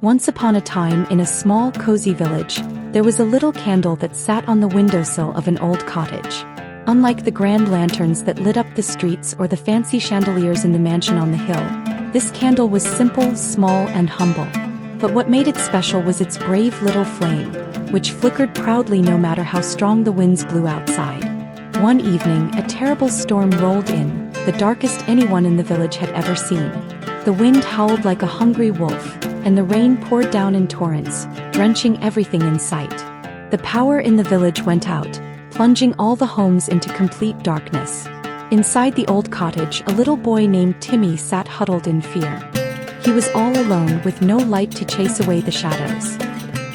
Once upon a time in a small, cozy village, there was a little candle that sat on the windowsill of an old cottage. Unlike the grand lanterns that lit up the streets or the fancy chandeliers in the mansion on the hill, this candle was simple, small, and humble. But what made it special was its brave little flame, which flickered proudly no matter how strong the winds blew outside. One evening, a terrible storm rolled in, the darkest anyone in the village had ever seen. The wind howled like a hungry wolf, and the rain poured down in torrents, drenching everything in sight. The power in the village went out, plunging all the homes into complete darkness. Inside the old cottage, a little boy named Timmy sat huddled in fear. He was all alone with no light to chase away the shadows.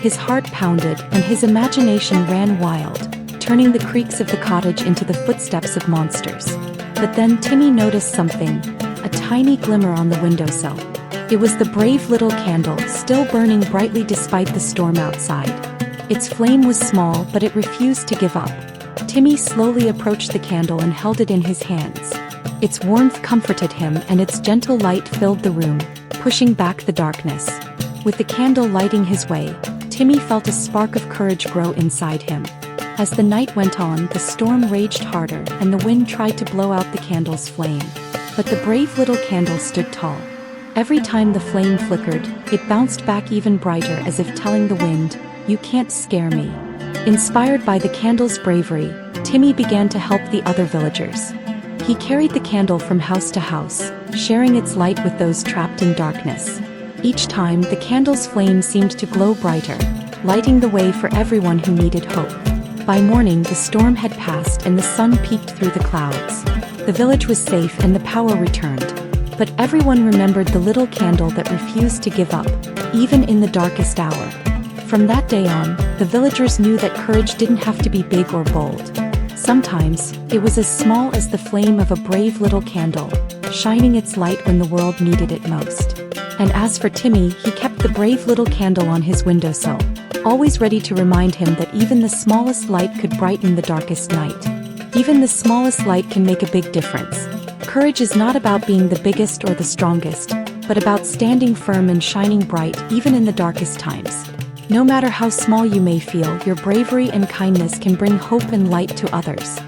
His heart pounded and his imagination ran wild, turning the creaks of the cottage into the footsteps of monsters. But then Timmy noticed something, a tiny glimmer on the windowsill. It was the brave little candle, still burning brightly despite the storm outside. Its flame was small, but it refused to give up. Timmy slowly approached the candle and held it in his hands. Its warmth comforted him and its gentle light filled the room, pushing back the darkness. With the candle lighting his way, Timmy felt a spark of courage grow inside him. As the night went on, the storm raged harder and the wind tried to blow out the candle's flame. But the brave little candle stood tall. Every time the flame flickered, it bounced back even brighter as if telling the wind, "You can't scare me." Inspired by the candle's bravery, Timmy began to help the other villagers. He carried the candle from house to house, sharing its light with those trapped in darkness. Each time, the candle's flame seemed to glow brighter, lighting the way for everyone who needed hope. By morning, the storm had passed and the sun peeked through the clouds. The village was safe and the power returned. But everyone remembered the little candle that refused to give up, even in the darkest hour. From that day on, the villagers knew that courage didn't have to be big or bold. Sometimes, it was as small as the flame of a brave little candle, shining its light when the world needed it most. And as for Timmy, he kept the brave little candle on his windowsill, always ready to remind him that even the smallest light could brighten the darkest night. Even the smallest light can make a big difference. Courage is not about being the biggest or the strongest, but about standing firm and shining bright even in the darkest times. No matter how small you may feel, your bravery and kindness can bring hope and light to others.